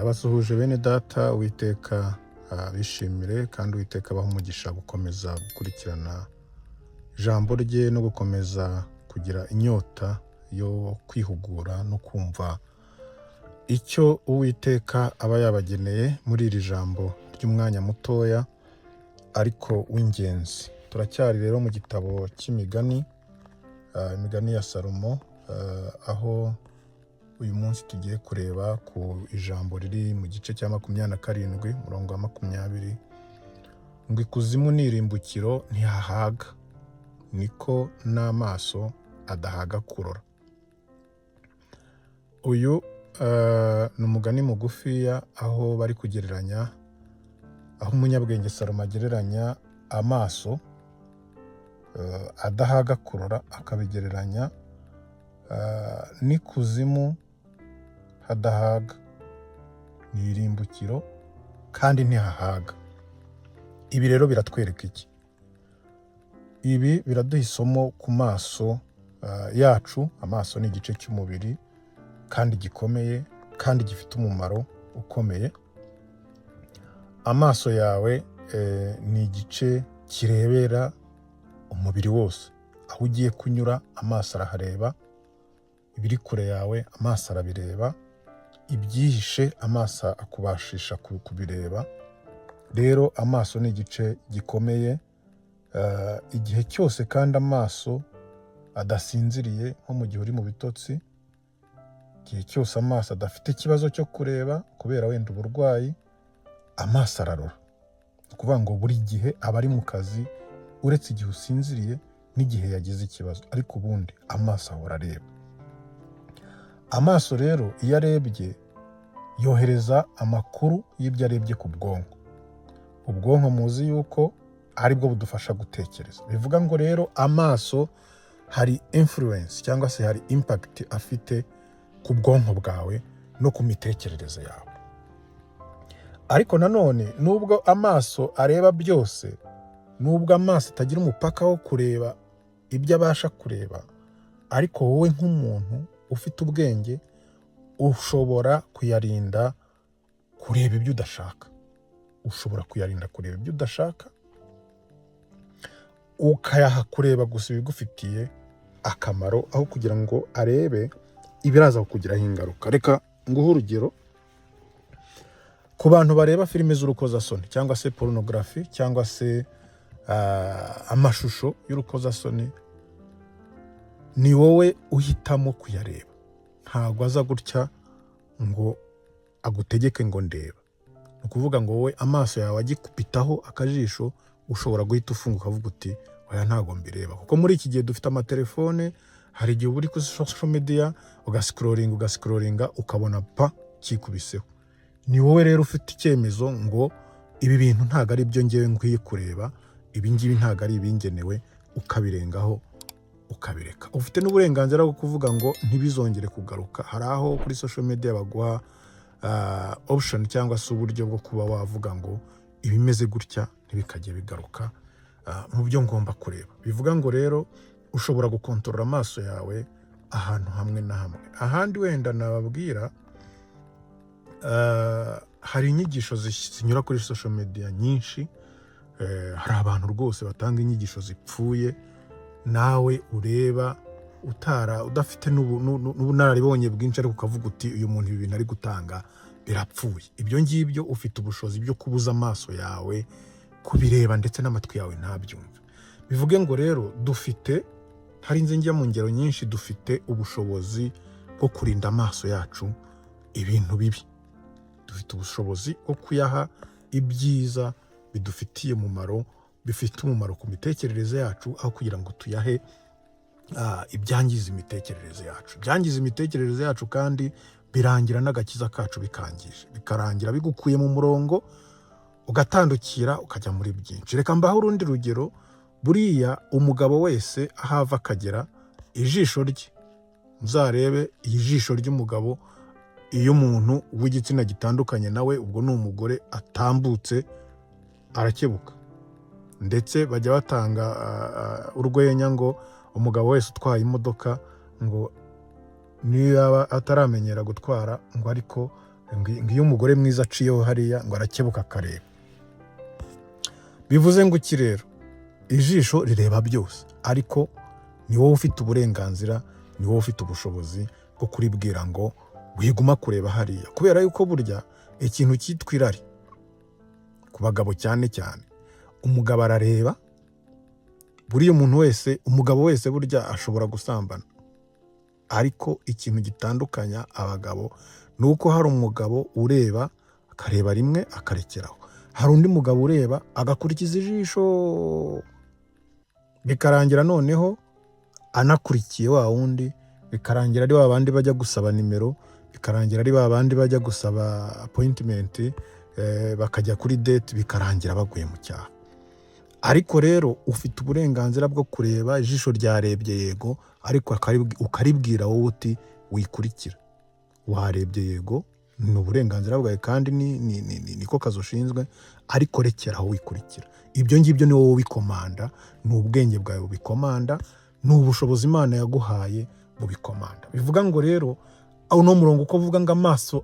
Ndabasuhuje bene data, Uwiteka bishimire kandi Uwiteka abaha umugisha gukomeza gukurikirana ijambo rye no gukomeza kugira inyota yo kwihugura no kumva icyo Uwiteka aba yabageneye muri iri jambo ry'umwanya mutoya ariko w'ingenzi. Turacyari rero mu gitabo cy'imigani, imigani ya Salomo, aho uyu munsi tugiye kureba ku ijambo riri mu gice cya 27 murongo wa 20, ngo ikuzimu n'irimbukiro ntihahaga, niko n'amaso adahaga kurora. Uyu ni umugani mugufiya aho bari kugereranya, aho umunyabwenge Salomo agereranya amaso adahaga kurora akabigereranya n'ikuzimu hadahaga, ni irimbukiro kandi ntihahaga. Ibi rero biratwereka iki? Ibi biraduha isomo ku maso yacu. Amaso ni igice cy'umubiri kandi gikomeye kandi gifite umumaro ukomeye. Amaso yawe ni igice kirebera umubiri wose. Aho ugiye kunyura amaso arahareba, ibiri kure yawe amaso arabireba, ibyihishe amaso akubashisha kubireba. Rero amaso ni igice gikomeye. Igihe cyose kandi amaso adasinziriye, nko mu gihe uri mu bitotsi, igihe cyose amaso adafite ikibazo cyo kureba kubera wenda uburwayi, amaso ararora. Ni ukuvuga ngo buri gihe aba ari mu kazi, uretse igihe usinziriye n'igihe yagize ikibazo, ariko ubundi amaso ahora areba. Amaso rero iyo arebye yohereza amakuru y'ibyo arebye ku bwonko. Ubwonko muzi yuko ari bwo budufasha gutekereza. Bivuga ngo rero amaso hari influence cyangwa se hari impact afite ku bwonko bwawe no ku mitekerereze yawe. Ariko nanone nubwo amaso areba byose, nubwo amaso atagira umupaka wo kureba ibyo abasha kureba, ariko wowe nk'umuntu ufite ubwenge ushobora kuyarinda kureba ibyo udashaka. Ushobora kuyarinda kureba ibyo udashaka, ukayaha kureba gusa ibigufitiye akamaro, aho kugira ngo arebe ibiraza kukugiraho ingaruka. Reka nguhe urugero ku bantu bareba filime z'urukozasoni cyangwa se porunogarafi cyangwa se amashusho y'urukozasoni. Ni wowe uhitamo kuyareba, ntabwo aza gutya ngo agutegeke ngo ndeba. Ni ukuvuga ngo wowe amaso yawe agikupitaho akajisho, ushobora guhita ufunguka ukavuga uti oya ntabwo mbireba. Kuko muri iki gihe dufite amatelefone, hari igihe uri kuri social media ugasikororinga ukabona kikubiseho. Ni wowe rero ufite icyemezo ngo ibi bintu ntabwo ari byo ngewe nkwiye kureba, ibi ngibi ntabwo ari ibingenewe, ukabirengaho ukabireka. Ufite n'uburenganzira bwo kuvuga ngo ntibizongere kugaruka. Hari aho kuri social media baguha option cyangwa se uburyo bwo kuba wavuga ngo ibimeze gutya ntibikajye bigaruka mu byo ngomba kureba. Bivuga ngo rero ushobora gukontorora amaso yawe ahantu hamwe na hamwe. Ahandi wenda nababwira, hari inyigisho zinyura kuri social media nyinshi. Hari abantu rwose batanga inyigisho zipfuye, nawe ureba udafite n'ubunararibonye bwinshi, ariko ukavuga uti uyu muntu ibi bintu ari gutanga birapfuye. Ibyo ngibyo ufite ubushobozi byo kubuza amaso yawe kubireba ndetse n'amatwi yawe ntabyumve. Bivuge ngo rero hari njya mu ngero nyinshi, dufite ubushobozi bwo kurinda amaso yacu ibintu bibi. Dufite ubushobozi bwo kuyaha ibyiza bidufitiye umumaro, bifite umumaro ku mitekerereze yacu, aho kugira ngo tuyahe ibyangiza imitekerereze yacu. Byangiza imitekerereze yacu kandi birangira n'agakiza kacu bikangije, bikarangira bigukuye mu murongo, ugatandukira ukajya muri byinshi. Reka mbaho urundi rugero. Buriya umugabo wese ahava akagera, ijisho rye, muzarebe ijisho ry'umugabo, iyo umuntu w'igitsina gitandukanye nawe, ubwo ni umugore, atambutse arakebuka. Ndetse bajya batanga urwenya ngo umugabo wese utwaye imodoka ngo niyo yaba ataramenyera gutwara, ngo ariko ngo iyo umugore mwiza aciyeho hariya ngo arakebuka akareba. Bivuze ngo iki rero? Ijisho rireba byose, ariko ni wowe ufite uburenganzira, ni wowe ufite ubushobozi bwo kuribwira ngo wiguma kureba hariya, kubera yuko burya ikintu cyitwa irari ku bagabo cyane cyane, umugabo arareba. Buriya umuntu wese, umugabo wese burya ashobora gusambana, ariko ikintu gitandukanya abagabo ni uko hari umugabo ureba akareba rimwe akarekeraho, hari undi mugabo ureba agakurikiza ijisho bikarangira noneho anakurikiye wa wundi, bikarangira ari babandi bajya gusaba nimero, bikarangira ari babandi bajya gusaba appointment, bakajya kuri date, bikarangira baguye mu cyaha. Ariko rero ufite uburenganzira bwo kureba, ijisho ryarebye yego, ariko ukaribwira wowe uti wikurikira. Warebye yego, ni uburenganzira bwawe kandi niko kazi ushinzwe, ariko rekeraho wikurikira. Ibyo ngibyo ni wowe ubikomanda, ni ubwenge bwawe bubikomanda, ni ubushobozi Imana yaguhaye bubikomanda. Bivuga ngo rero uno murongo uko uvuga ngo amaso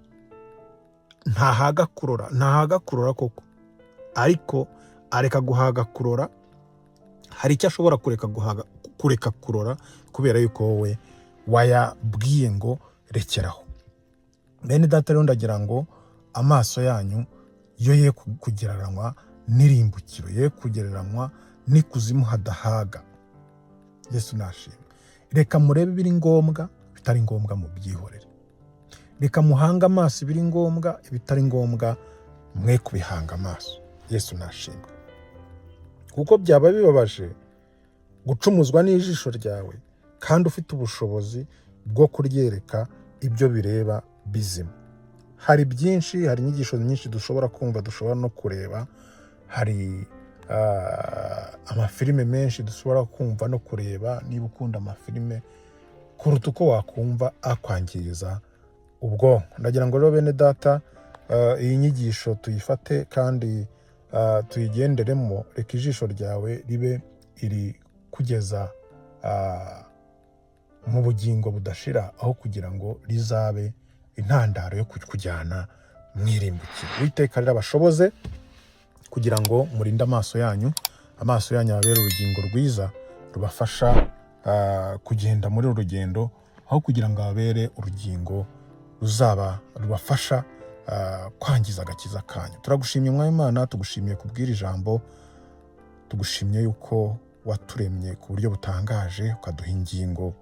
ntahaga kurora koko, ariko areka guhaga kurora. Hari icyo ashobora kureka kurora kubera yuko wowe wayabwiye ngo rekeraho. Bene data rero ndagira ngo amaso yanyu yo ye kugereranywa n'irimbukiro, ye kugereranywa n'ikuzimu hadahaga. Yesu nashimwe. Reka murebe ibiri ngombwa, bitari ngombwa mu byihorere. Reka muhanga amaso ibiri ngombwa, ibitari ngombwa mwe kubihanga amaso. Yesu nashimwe. Kuko byaba bibabaje gucumuzwa n'ijisho ryawe kandi ufite ubushobozi bwo kuryereka ibyo bireba bizima. Hari byinshi, hari inyigisho nyinshi dushobora kumva, dushobora no kureba, hari amafilime menshi dushobora kumva no kureba. Niba ukunda amafilime kuruta uko wakumva akwangiriza ubwonko, ndagira ngo rero bene data iyi nyigisho tuyifate kandi tuyigenderemo. Reka ijisho ryawe ribe iri kugeza mu bugingo budashira, aho kugira ngo rizabe intandaro yo kujyana mwirimbukiro. Uwiteka rero abashoboze kugira ngo murinde amaso yanyu ababere urugingo rwiza rubafasha kugenda muri uru rugendo, aho kugira ngo ababere urugingo ruzaba rubafasha kwangiza agakiza kanyu. Turagushimye Mwami Imana, tugushimiye kubwira ijambo, tugushimye yuko waturemye ku buryo butangaje, ukaduha ingingo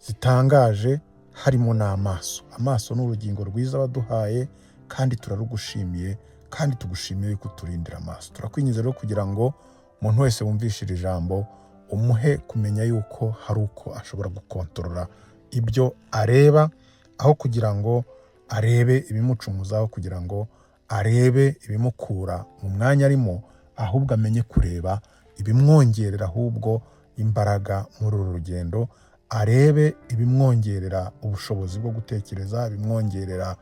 zitangaje, harimo n'amaso. Amaso ni urugingo rwiza waduhaye, kandi turarugushimiye, kandi tugushimiye yuko uturindira amaso. Turakwinjiza rero kugira ngo umuntu wese wumvishira ijambo umuhe kumenya yuko hari uko ashobora gukontorora ibyo areba, aho kugira ngo arebe ibimucumuza, aho kugira ngo arebe ibimukura mu mwanya arimo, ahubwo amenye kureba ibimwongerera ahubwo imbaraga muri uru rugendo, arebe ibimwongerera ubushobozi bwo gutekereza, ibimwongerera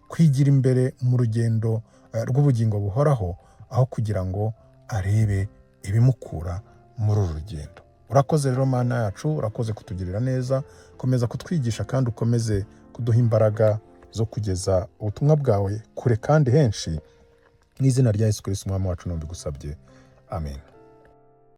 kwigira imbere mu rugendo rw'ubugingo buhoraho, aho kugira ngo arebe ibimukura muri uru rugendo. Urakoze rero Mana yacu, urakoze kutugirira neza, komeza kutwigisha kandi ukomeze kuduha imbaraga zo kugeza ubutumwa bwawe kure kandi henshi. Mu izina rya Yesu Kristo Umwami wacu, nubigusabye. Amen.